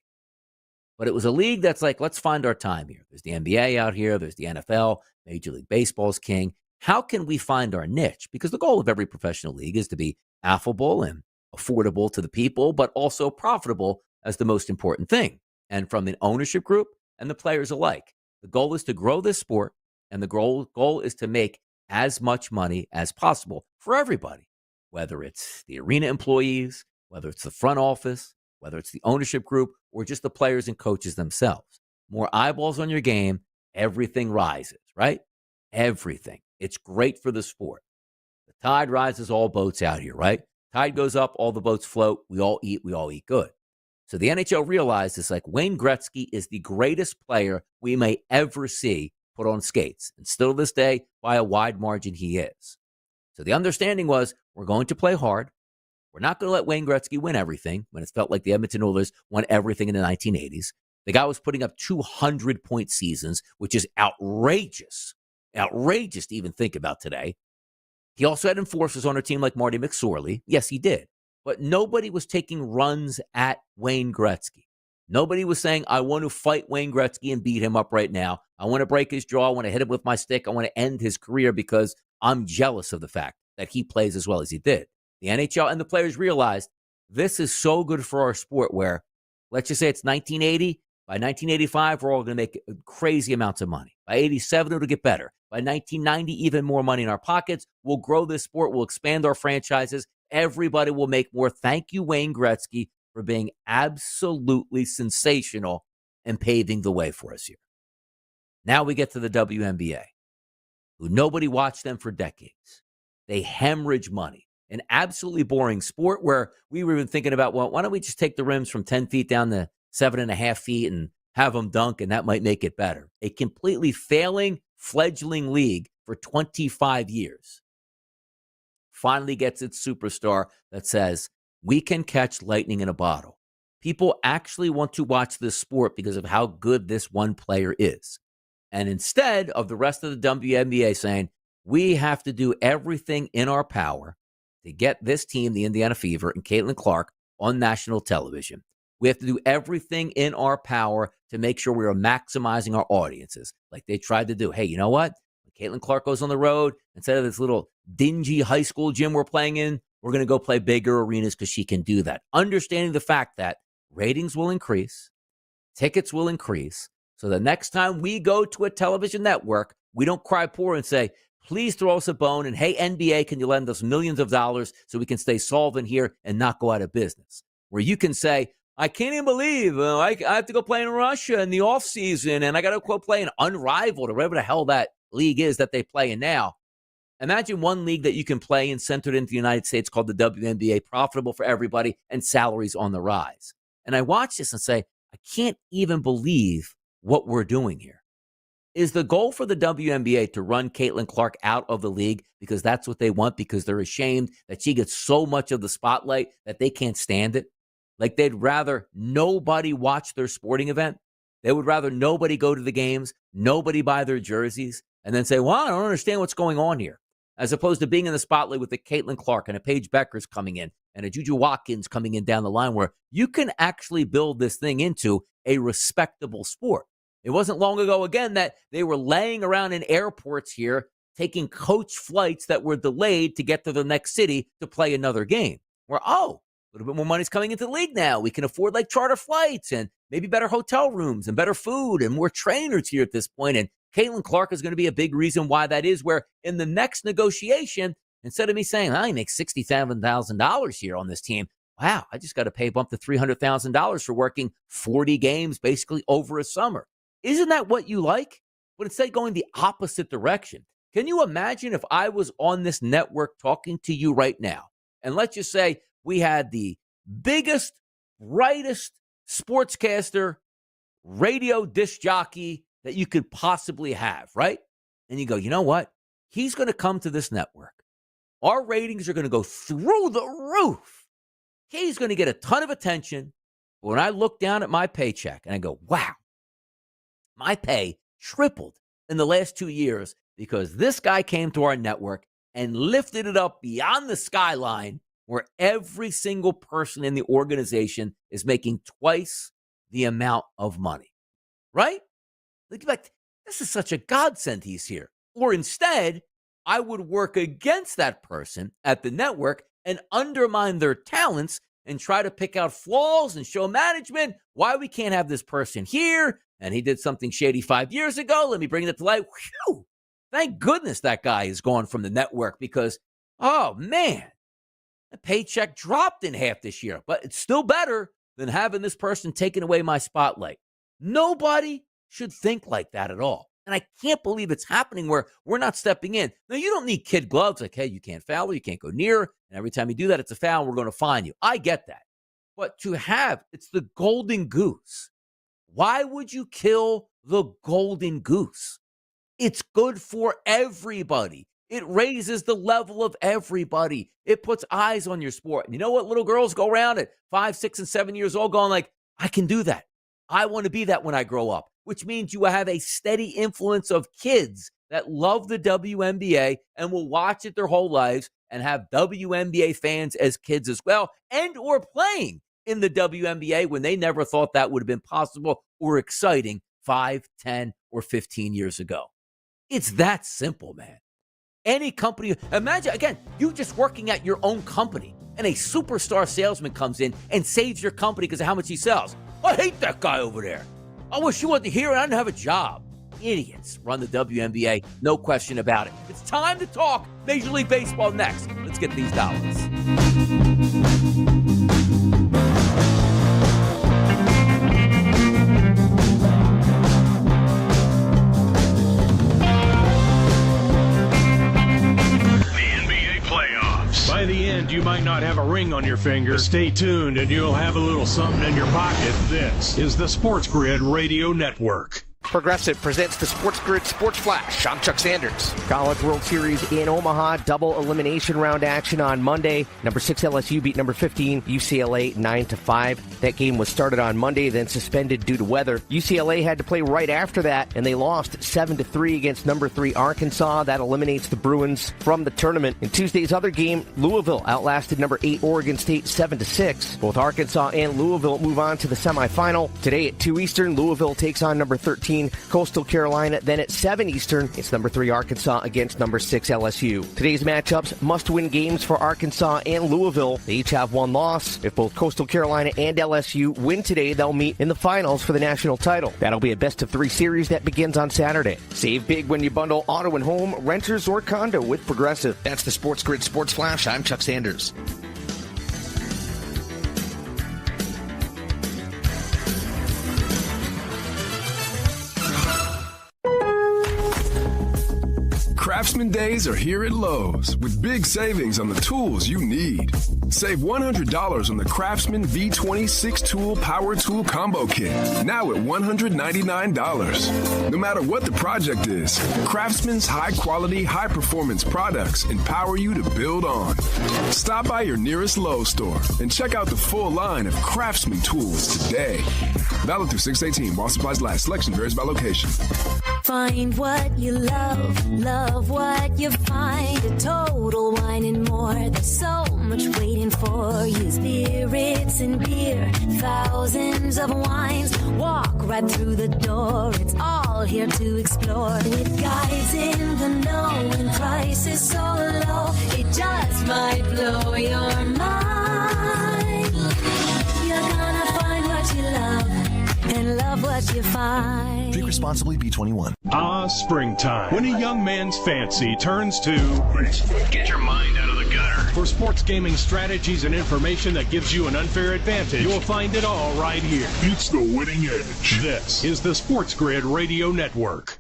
But it was a league that's like, let's find our time here. There's the NBA out here. There's the NFL. Major League Baseball's king. How can we find our niche? Because the goal of every professional league is to be affable and affordable to the people, but also profitable as the most important thing. And from an ownership group and the players alike, the goal is to grow this sport, and the goal is to make as much money as possible for everybody, whether it's the arena employees, whether it's the front office, whether it's the ownership group, or just the players and coaches themselves. More eyeballs on your game, everything rises, right? Everything. It's great for the sport. The tide rises, all boats out here, right? Tide goes up, all the boats float. We all eat good. So the NHL realized it's like Wayne Gretzky is the greatest player we may ever see put on skates. And still to this day, by a wide margin, he is. So the understanding was, we're going to play hard. We're not going to let Wayne Gretzky win everything, when it felt like the Edmonton Oilers won everything in the 1980s. The guy was putting up 200-point seasons, which is outrageous. Outrageous to even think about today. He also had enforcers on our team like Marty McSorley. Yes, he did. But nobody was taking runs at Wayne Gretzky. Nobody was saying, I want to fight Wayne Gretzky and beat him up right now. I want to break his jaw. I want to hit him with my stick. I want to end his career because I'm jealous of the fact that he plays as well as he did. The NHL and the players realized this is so good for our sport where, let's just say it's 1980. By 1985, we're all going to make crazy amounts of money. By 87, it'll get better. By 1990, even more money in our pockets. We'll grow this sport. We'll expand our franchises. Everybody will make more. Thank you, Wayne Gretzky, for being absolutely sensational and paving the way for us here. Now we get to the WNBA, who nobody watched them for decades. They hemorrhage money. An absolutely boring sport where we were even thinking about, well, why don't we just take the rims from 10 feet down to 7.5 feet and have them dunk, and that might make it better. A completely failing, fledgling league for 25 years. Finally gets its superstar that says, we can catch lightning in a bottle. People actually want to watch this sport because of how good this one player is. And instead of the rest of the WNBA saying, we have to do everything in our power to get this team, the Indiana Fever, and Caitlin Clark on national television. We have to do everything in our power to make sure we are maximizing our audiences, like they tried to do. Hey, you know what? When Caitlin Clark goes on the road, instead of this little dingy high school gym we're playing in, we're going to go play bigger arenas because she can do that. Understanding the fact that ratings will increase, tickets will increase, so the next time we go to a television network, we don't cry poor and say, please throw us a bone, and hey, NBA, can you lend us millions of dollars so we can stay solvent here and not go out of business? Where you can say, I can't even believe I have to go play in Russia in the offseason, and I got to go play in Unrivaled or whatever the hell that league is that they play in now. Imagine one league that you can play in centered into the United States called the WNBA, profitable for everybody and salaries on the rise. And I watch this and say, I can't even believe what we're doing here. Is the goal for the WNBA to run Caitlin Clark out of the league because that's what they want, because they're ashamed that she gets so much of the spotlight that they can't stand it? Like they'd rather nobody watch their sporting event. They would rather nobody go to the games, nobody buy their jerseys, and then say, well, I don't understand what's going on here. As opposed to being in the spotlight with a Caitlin Clark and a Paige Beckers coming in and a Juju Watkins coming in down the line, where you can actually build this thing into a respectable sport. It wasn't long ago, again, that they were laying around in airports here, taking coach flights that were delayed to get to the next city to play another game. Where, a little bit more money's coming into the league now. We can afford like charter flights and maybe better hotel rooms and better food and more trainers here at this point. And Caitlin Clark is going to be a big reason why that is, where in the next negotiation, instead of me saying, I make $67,000 here on this team, wow, I just got to pay bump to $300,000 for working 40 games basically over a summer. Isn't that what you like? But instead going the opposite direction. Can you imagine if I was on this network talking to you right now, and let's just say we had the biggest, brightest sportscaster, radio disc jockey that you could possibly have, right? And you go, you know what? He's going to come to this network. Our ratings are going to go through the roof. He's going to get a ton of attention. When I look down at my paycheck and I go, wow, my pay tripled in the last 2 years because this guy came to our network and lifted it up beyond the skyline, where every single person in the organization is making twice the amount of money, right? Like, this is such a godsend he's here. Or instead, I would work against that person at the network and undermine their talents and try to pick out flaws and show management why we can't have this person here. And he did something shady 5 years ago. Let me bring it to light. Whew. Thank goodness that guy is gone from the network because, oh, man, the paycheck dropped in half this year. But it's still better than having this person taking away my spotlight. Nobody should think like that at all. And I can't believe it's happening where we're not stepping in. Now, you don't need kid gloves like, hey, you can't foul, you can't go near. And every time you do that, it's a foul. We're going to fine you. I get that. But to have, it's the golden goose. Why would you kill the golden goose? It's good for everybody. It raises the level of everybody. It puts eyes on your sport. And you know what? Little girls go around at 5, 6, and 7 years old going like, I can do that. I want to be that when I grow up, which means you have a steady influence of kids that love the WNBA and will watch it their whole lives and have WNBA fans as kids as well, and or playing in the WNBA when they never thought that would have been possible or exciting 5, 10, or 15 years ago. It's that simple, man. Any company, imagine, again, you just working at your own company and a superstar salesman comes in and saves your company because of how much he sells. I hate that guy over there. I wish you wasn't here and I didn't have a job. Idiots run the WNBA, no question about it. It's time to talk Major League Baseball next. Let's get these dollars. By the end, you might not have a ring on your finger. Stay tuned and you'll have a little something in your pocket. This is the SportsGrid Radio Network. Progressive presents the SportsGrid Sports Flash. I'm Chuck Sanders. College World Series in Omaha. Double elimination round action on Monday. Number 6 LSU beat number 15 UCLA 9-5. That game was started on Monday, then suspended due to weather. UCLA had to play right after that, and they lost 7-3 against number 3 Arkansas. That eliminates the Bruins from the tournament. In Tuesday's other game, Louisville outlasted number 8 Oregon State 7-6. Both Arkansas and Louisville move on to the semifinal. Today at 2 Eastern, Louisville takes on number 13 Coastal Carolina. Then at 7 Eastern, it's number 3 Arkansas against number 6 LSU. Today's matchups must-win games for Arkansas and Louisville. They each have one loss. If both Coastal Carolina and LSU win today, they'll meet in the finals for the national title. That'll be a best-of-3 series that begins on Saturday. Save big when you bundle auto and home, renters, or condo with Progressive. That's the SportsGrid Sports Flash. I'm Chuck Sanders. Craftsman Days are here at Lowe's with big savings on the tools you need. Save $100 on the Craftsman V20 6-tool power tool combo kit, now at $199. No matter what the project is, Craftsman's high-quality, high-performance products empower you to build on. Stop by your nearest Lowe's store and check out the full line of Craftsman tools today. Valid through 6/18 while supplies last. Selection varies by location. Find what you love, love what you find. A Total Wine and more. There's so much waiting for you. Spirits and beer, thousands of wines. Walk right through the door. It's all here to explore. With guides in the know and prices so low, it just might blow your mind. You're gonna find what you love and love what you find. Drink responsibly, B21. Springtime. When a young man's fancy turns to... Get your mind out of the gutter. For sports gaming strategies and information that gives you an unfair advantage, you'll find it all right here. It's the winning edge. This is the SportsGrid Radio Network.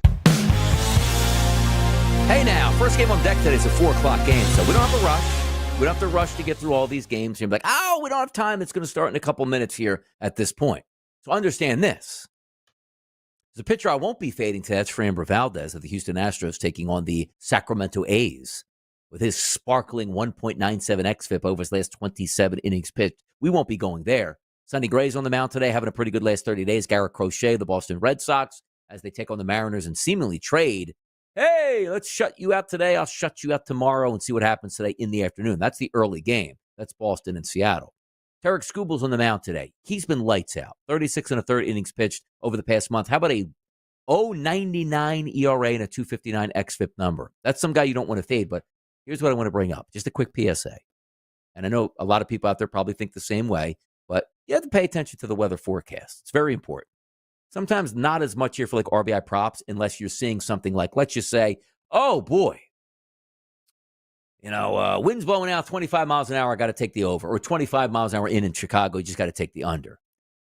Hey now, first game on deck today is a 4 o'clock game, so we don't have to rush. We don't have to rush to get through all these games. You're like, oh, we don't have time. It's going to start in a couple minutes here at this point. So understand this. The pitcher I won't be fading today, that's Framber Valdez of the Houston Astros taking on the Sacramento A's with his sparkling 1.97 xFIP over his last 27 innings pitched. We won't be going there. Sonny Gray's on the mound today, having a pretty good last 30 days. Garrett Crochet, the Boston Red Sox, as they take on the Mariners and seemingly trade. Hey, let's shut you out today. I'll shut you out tomorrow and see what happens today in the afternoon. That's the early game. That's Boston and Seattle. Tarek Skubal's on the mound today. He's been lights out. 36 1/3 innings pitched over the past month. How about a 0.99 ERA and a 2.59 xFIP number? That's some guy you don't want to fade, but here's what I want to bring up. Just a quick PSA. And I know a lot of people out there probably think the same way, but you have to pay attention to the weather forecast. It's very important. Sometimes not as much here for like RBI props unless you're seeing something like, let's just say, oh boy, wind's blowing out 25 miles an hour, I got to take the over. Or 25 miles an hour in Chicago, you just got to take the under.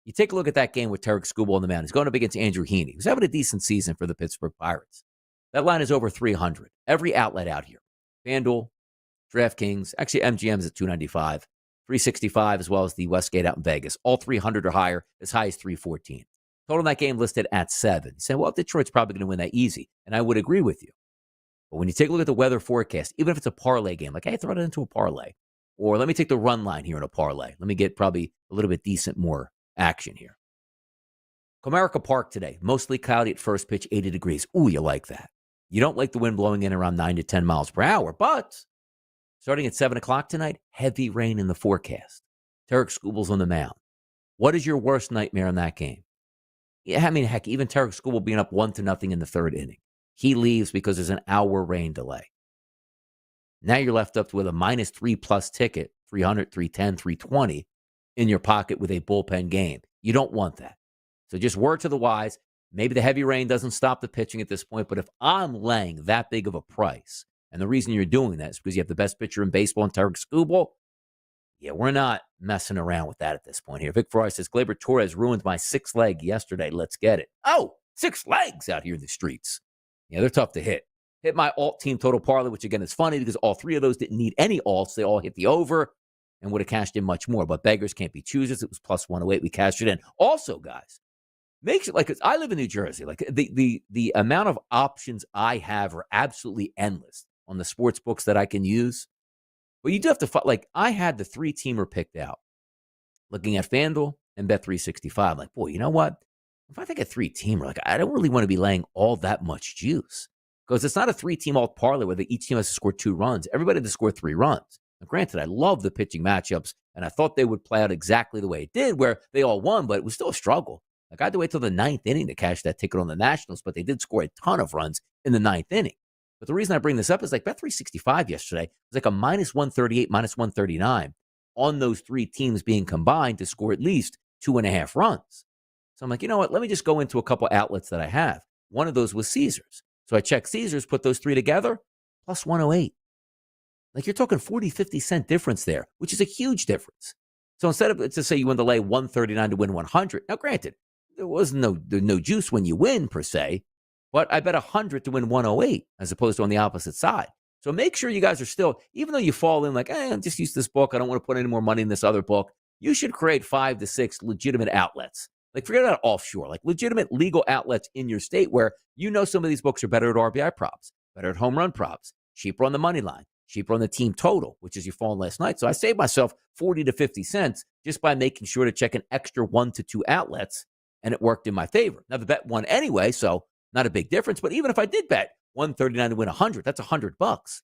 You take a look at that game with Tarek Skubal on the mound. He's going up against Andrew Heaney, who's having a decent season for the Pittsburgh Pirates. That line is over 300. Every outlet out here. FanDuel, DraftKings, actually MGM's at 295, 365, as well as the Westgate out in Vegas. All 300 or higher, as high as 314. Total in that game listed at 7. You say, well, Detroit's probably going to win that easy. And I would agree with you. But when you take a look at the weather forecast, even if it's a parlay game, like, hey, throw it into a parlay. Or let me take the run line here in a parlay. Let me get probably a little bit decent more action here. Comerica Park today, mostly cloudy at first pitch, 80 degrees. Ooh, you like that. You don't like the wind blowing in around 9 to 10 miles per hour, but starting at 7 o'clock tonight, heavy rain in the forecast. Tarek Skubal's on the mound. What is your worst nightmare in that game? Yeah, I mean, heck, even Tarek Skubal being up 1-0 in the third inning. He leaves because there's an hour rain delay. Now you're left up with a -3+ ticket, 300, 310, 320 in your pocket with a bullpen game. You don't want that. So just word to the wise, maybe the heavy rain doesn't stop the pitching at this point, but if I'm laying that big of a price, and the reason you're doing that is because you have the best pitcher in baseball in Tarek Skubal, Yeah, we're not messing around with that at this point here. Vic Ferrari says, Gleyber Torres ruined my 6th leg yesterday. Let's get it. Oh, 6 legs out here in the streets. Yeah, they're tough to hit. Hit my alt team total parlay, which again is funny because all 3 of those didn't need any alts. They all hit the over and would have cashed in much more. But beggars can't be choosers. It was plus 108. We cashed it in. Also, guys, make sure, like, I live in New Jersey. Like, the amount of options I have are absolutely endless on the sports books that I can use. But you do have to, like, I had the 3-teamer picked out, looking at FanDuel and Bet365. Like, boy, you know what? If I take a 3-teamer, like, I don't really want to be laying all that much juice because it's not a 3-team alt parlay where each team has to score 2 runs. Everybody had to score 3 runs. Now, granted, I love the pitching matchups, and I thought they would play out exactly the way it did, where they all won, but it was still a struggle. Like, I had to wait till the 9th inning to cash that ticket on the Nationals, but they did score a ton of runs in the 9th inning. But the reason I bring this up is like Bet365 yesterday was like a minus 138, minus 139 on those 3 teams being combined to score at least 2.5 runs. So I'm like, you know what? Let me just go into a couple outlets that I have. One of those was Caesars. So I checked Caesars, put those 3 together, plus 108. Like, you're talking 40, 50 cent difference there, which is a huge difference. So instead of, to say you win the lay 139 to win 100. Now, granted, there was no juice when you win per se, but I bet 100 to win 108 as opposed to on the opposite side. So make sure you guys are still, even though you fall in like, I'm just used to this book, I don't want to put any more money in this other book, you should create 5 to 6 legitimate outlets. Like, forget about offshore, like legitimate legal outlets in your state where you know some of these books are better at RBI props, better at home run props, cheaper on the money line, cheaper on the team total, which is your fall last night. So I saved myself 40 to 50 cents just by making sure to check an extra 1 to 2 outlets, and it worked in my favor. Now, the bet won anyway, so not a big difference, but even if I did bet 139 to win 100, that's $100.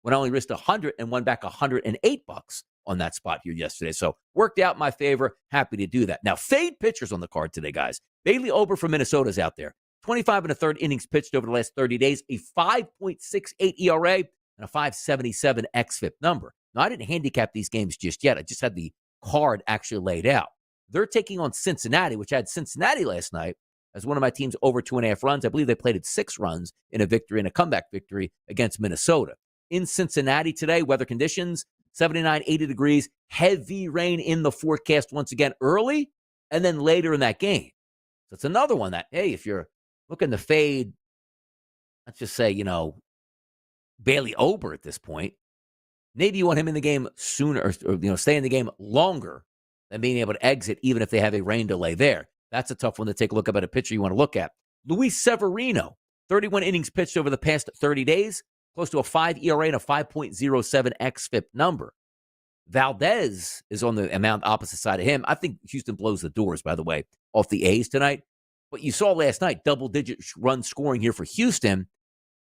When I only risked 100 and won back $108 on that spot here yesterday. So worked out in my favor. Happy to do that. Now, fade pitchers on the card today, guys. Bailey Ober from Minnesota is out there. 25 1/3 innings pitched over the last 30 days, a 5.68 ERA and a 5.77 xFIP number. Now, I didn't handicap these games just yet. I just had the card actually laid out. They're taking on Cincinnati, which I had Cincinnati last night as one of my teams over 2.5 runs. I believe they played at 6 runs in a victory, in a comeback victory against Minnesota. In Cincinnati today, weather conditions, 79, 80 degrees, heavy rain in the forecast once again early and then later in that game. So it's another one that, hey, if you're looking to fade, let's just say, Bailey Ober at this point, maybe you want him in the game sooner or stay in the game longer than being able to exit even if they have a rain delay there. That's a tough one to take a look at a pitcher you want to look at. Luis Severino, 31 innings pitched over the past 30 days, close to a 5 ERA and a 5.07 xFIP number. Valdez is on the amount opposite side of him. I think Houston blows the doors, by the way, off the A's tonight. But you saw last night, double-digit run scoring here for Houston.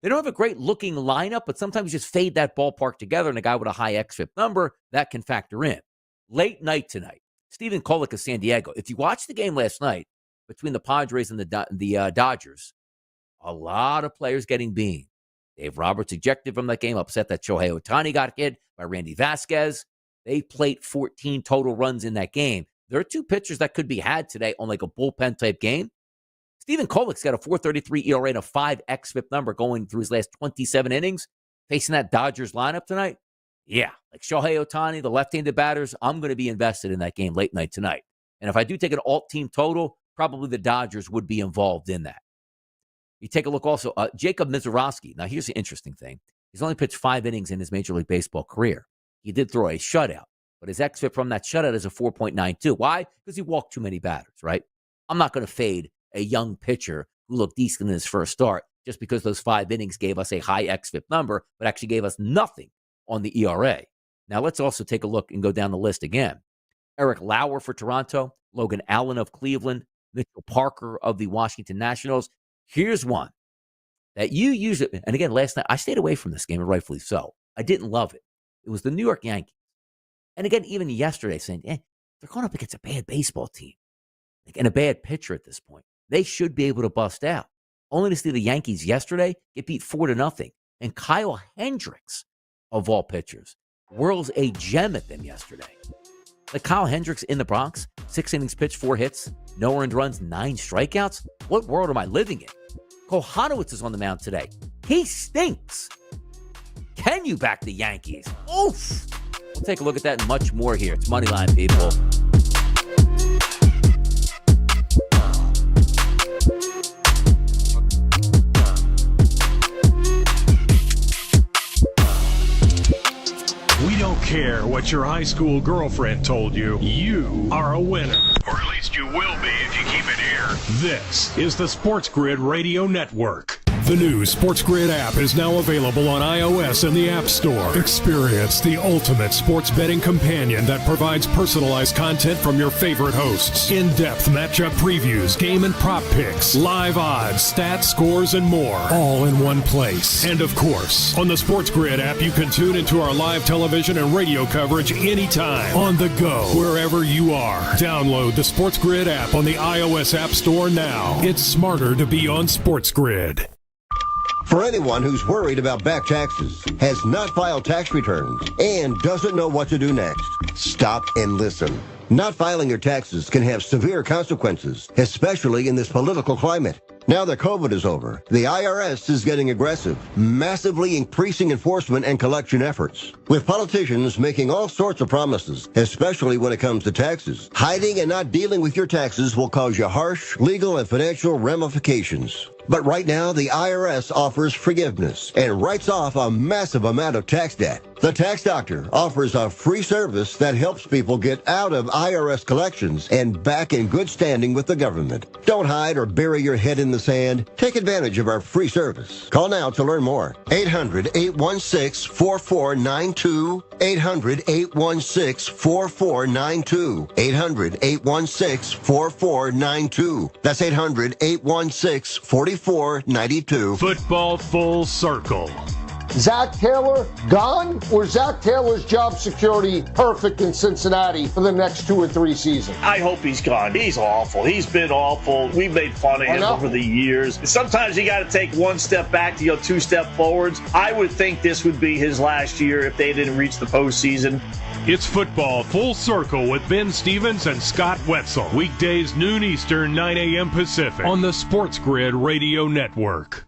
They don't have a great looking lineup, but sometimes you just fade that ballpark together, and a guy with a high xFIP number, that can factor in. Late night tonight, Stephen Kolek of San Diego. If you watched the game last night between the Padres and the Dodgers, a lot of players getting beamed. Dave Roberts ejected from that game, upset that Shohei Ohtani got hit by Randy Vasquez. They played 14 total runs in that game. There are 2 pitchers that could be had today on like a bullpen-type game. Stephen Kolek's got a 4.33 ERA and a 5 xFIP number going through his last 27 innings. Facing that Dodgers lineup tonight, yeah, like Shohei Ohtani, the left-handed batters, I'm going to be invested in that game late night tonight. And if I do take an alt-team total, probably the Dodgers would be involved in that. You take a look also, Jacob Misiorowski. Now, here's the interesting thing. He's only pitched 5 innings in his Major League Baseball career. He did throw a shutout, but his xFIP from that shutout is a 4.92. Why? Because he walked too many batters, right? I'm not going to fade a young pitcher who looked decent in his first start just because those 5 innings gave us a high xFIP number, but actually gave us nothing on the ERA. Now, let's also take a look and go down the list again. Eric Lauer for Toronto, Logan Allen of Cleveland, Mitchell Parker of the Washington Nationals. Here's one that you usually, and again, last night, I stayed away from this game, and rightfully so. I didn't love it. It was the New York Yankees. And again, even yesterday, saying, they're going up against a bad baseball team and a bad pitcher at this point. They should be able to bust out. Only to see the Yankees yesterday get beat 4-0. And Kyle Hendricks, of all pitchers, whirls a gem at them yesterday. Like Kyle Hendricks in the Bronx, 6 innings pitched, 4 hits, no earned runs, 9 strikeouts. What world am I living in? Kohanowitz is on the mound today. He stinks. Can you back the Yankees? Oof. We'll take a look at that and much more here. It's Moneyline, people. We don't care what your high school girlfriend told you. You are a winner. Or at least you will be if you keep it here. This is the SportsGrid Radio Network. The new SportsGrid app is now available on iOS and the App Store. Experience the ultimate sports betting companion that provides personalized content from your favorite hosts. In-depth matchup previews, game and prop picks, live odds, stats, scores, and more. All in one place. And of course, on the SportsGrid app, you can tune into our live television and radio coverage anytime. On the go, wherever you are. Download the SportsGrid app on the iOS App Store now. It's smarter to be on SportsGrid. For anyone who's worried about back taxes, has not filed tax returns, and doesn't know what to do next, stop and listen. Not filing your taxes can have severe consequences, especially in this political climate. Now that COVID is over, the IRS is getting aggressive, massively increasing enforcement and collection efforts. With politicians making all sorts of promises, especially when it comes to taxes, hiding and not dealing with your taxes will cause you harsh legal and financial ramifications. But right now, the IRS offers forgiveness and writes off a massive amount of tax debt. The Tax Doctor offers a free service that helps people get out of IRS collections and back in good standing with the government. Don't hide or bury your head in the sand. Take advantage of our free service. Call now to learn more. 800-816-4492. 800-816-4492. 800-816-4492. That's 800-816-4492. Football full circle. Zach Taylor gone, or Zach Taylor's job security perfect in Cincinnati for the next 2 or 3 seasons? I hope he's gone. He's awful. He's been awful. We've made fun of him over the years. Sometimes you got to take one step back to go 2 steps forwards. I would think this would be his last year if they didn't reach the postseason. It's football full circle with Ben Stevens and Scott Wetzel. Weekdays noon Eastern, 9 a.m. Pacific on the SportsGrid Radio Network.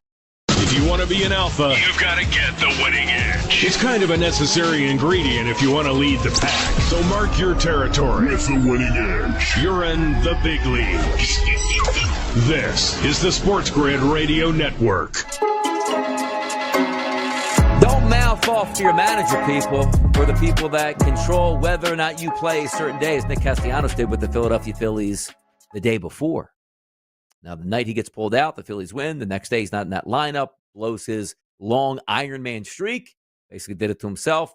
If you want to be an alpha, you've got to get the winning edge. It's kind of a necessary ingredient if you want to lead the pack. So mark your territory with the winning edge. You're in the big leagues. This is the SportsGrid Radio Network. Don't mouth off to your manager, people, or the people that control whether or not you play certain days. Nick Castellanos did with the Philadelphia Phillies the day before. Now, the night he gets pulled out, the Phillies win. The next day, he's not in that lineup, blows his long Ironman streak, basically did it to himself.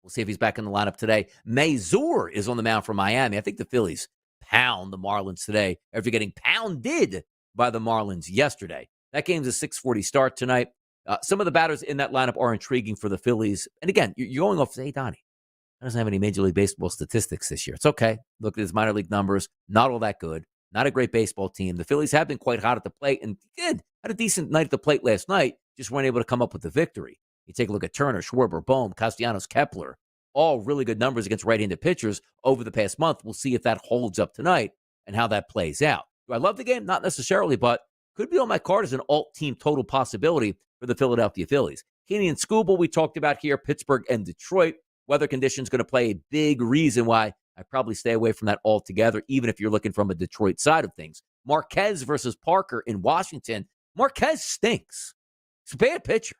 We'll see if he's back in the lineup today. Mazur is on the mound for Miami. I think the Phillies pound the Marlins today after getting pounded by the Marlins yesterday. That game's a 6:40 start tonight. Some of the batters in that lineup are intriguing for the Phillies. And again, you're going off, hey, Donnie, he doesn't have any Major League Baseball statistics this year. It's okay. Look at his minor league numbers. Not all that good. Not a great baseball team. The Phillies have been quite hot at the plate and had a decent night at the plate last night, just weren't able to come up with the victory. You take a look at Turner, Schwarber, Bohm, Castellanos, Kepler, all really good numbers against right-handed pitchers over the past month. We'll see if that holds up tonight and how that plays out. Do I love the game? Not necessarily, but could be on my card as an alt-team total possibility for the Philadelphia Phillies. Heaney and Scooble, we talked about here, Pittsburgh and Detroit. Weather conditions going to play a big reason why I probably stay away from that altogether, even if you're looking from a Detroit side of things. Marquez versus Parker in Washington. Marquez stinks. He's a bad pitcher.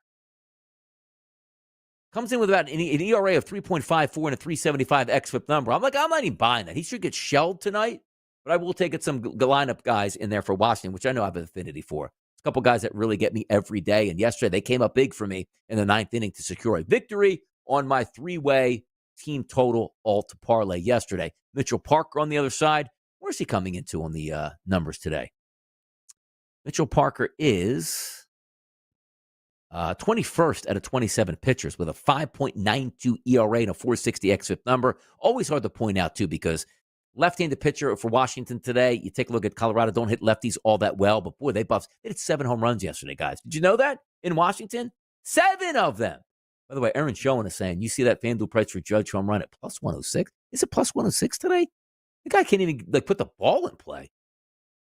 Comes in with about an ERA of 3.54 and a 375 xFIP number. I'm not even buying that. He should get shelled tonight, but I will take it some lineup guys in there for Washington, which I know I have an affinity for. It's a couple guys that really get me every day, and yesterday they came up big for me in the 9th inning to secure a victory on my 3-way team total alt parlay yesterday. Mitchell Parker on the other side. Where's he coming into on the numbers today? Mitchell Parker is 21st out of 27 pitchers with a 5.92 ERA and a 460 xFIP number. Always hard to point out, too, because left-handed pitcher for Washington today. You take a look at Colorado. Don't hit lefties all that well, but boy, they hit 7 home runs yesterday, guys. Did you know that? In Washington? 7 of them. By the way, Aaron Schoen is saying, you see that FanDuel price for Judge home run at plus 106? Is it plus 106 today? The guy can't even put the ball in play.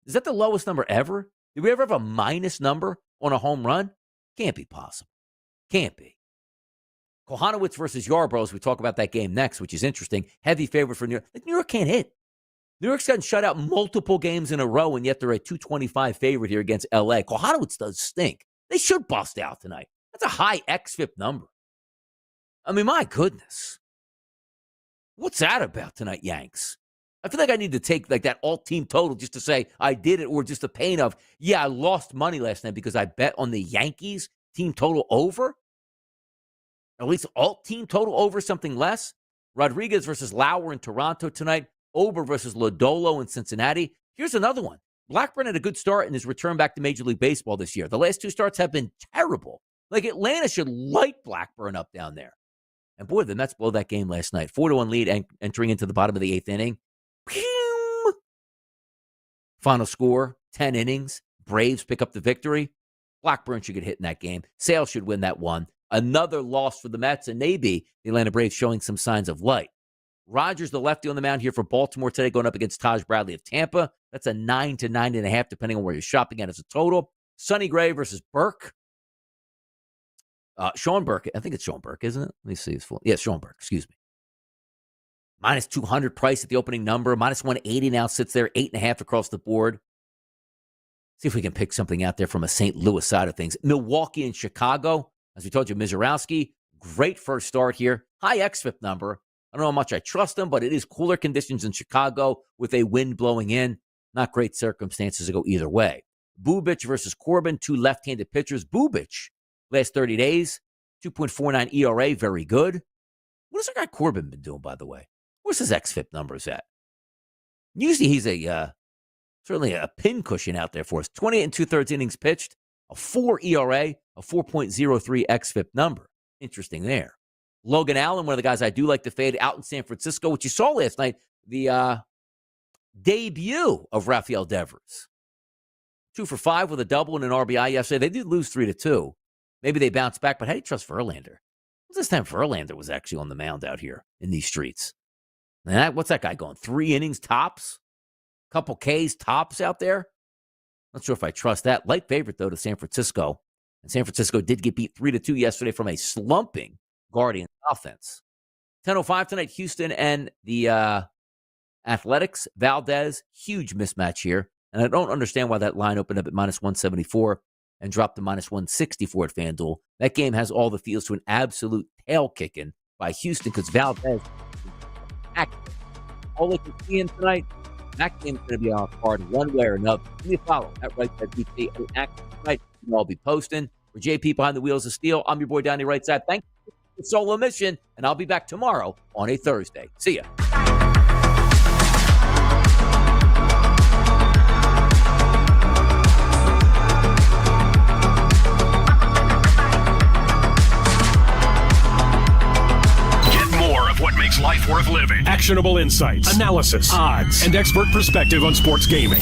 Is that the lowest number ever? Did we ever have a minus number on a home run? Can't be possible. Can't be. Kohanowitz versus Yarbrough, we talk about that game next, which is interesting. Heavy favorite for New York. Like, New York can't hit. New York's gotten shut out multiple games in a row, and yet they're a 225 favorite here against L.A. Kohanowitz does stink. They should bust out tonight. That's a high XFIP number. I mean, my goodness. What's that about tonight, Yanks? I feel like I need to take like that alt-team total just to say I did it, or just the pain of, I lost money last night because I bet on the Yankees team total over. At least alt-team total over something less. Rodriguez versus Lauer in Toronto tonight. Ober versus Lodolo in Cincinnati. Here's another one. Blackburn had a good start in his return back to Major League Baseball this year. The last 2 starts have been terrible. Like, Atlanta should light Blackburn up down there. And boy, the Mets blow that game last night. 4-1 lead entering into the bottom of the 8th inning. Pew! Final score, 10 innings. Braves pick up the victory. Blackburn should get hit in that game. Sale should win that one. Another loss for the Mets, and maybe the Atlanta Braves showing some signs of light. Rogers, the lefty on the mound here for Baltimore today, going up against Taj Bradley of Tampa. That's a 9 to 9.5, depending on where you're shopping at as a total. Sonny Gray versus Burke. Sean Burke. I think it's Sean Burke, isn't it? Let me see his full. Yeah, Sean Burke. Excuse me. Minus 200 price at the opening number. Minus 180 now sits there. 8.5 across the board. See if we can pick something out there from a St. Louis side of things. Milwaukee and Chicago. As we told you, Mizorowski. Great first start here. High XFIP number. I don't know how much I trust him, but it is cooler conditions in Chicago with a wind blowing in. Not great circumstances to go either way. Bubic versus Corbin, 2 left-handed pitchers. Bubic, last 30 days, 2.49 ERA, very good. What has our guy Corbin been doing, by the way? Where's his XFIP numbers at? Usually he's certainly a pincushion out there for us. 28 2/3 innings pitched, a 4 ERA, a 4.03 XFIP number. Interesting there. Logan Allen, one of the guys I do like to fade out in San Francisco, which you saw last night, the debut of Rafael Devers. 2 for 5 with a double and an RBI yesterday. They did lose 3-2. Maybe they bounce back, but how do you trust Verlander? What's this time Verlander was actually on the mound out here in these streets? And what's that guy going? 3 innings tops? Couple Ks tops out there? Not sure if I trust that. Light favorite, though, to San Francisco. And San Francisco did get beat 3-2 yesterday from a slumping Guardians offense. 10:05 tonight, Houston and the Athletics. Valdez, huge mismatch here. And I don't understand why that line opened up at minus 174 and dropped to minus 164 at FanDuel. That game has all the feels to an absolute tail kicking by Houston because Valdez active. All they can see in tonight, that game's going to be on card one way or another. Give me a follow at Right Side BT. Active tonight. I'll be posting. For JP behind the wheels of steel, I'm your boy Donnie Right Side. Thank you for solo mission, and I'll be back tomorrow on a Thursday. See ya. What makes life worth living. Actionable insights, analysis, odds, and expert perspective on sports gaming.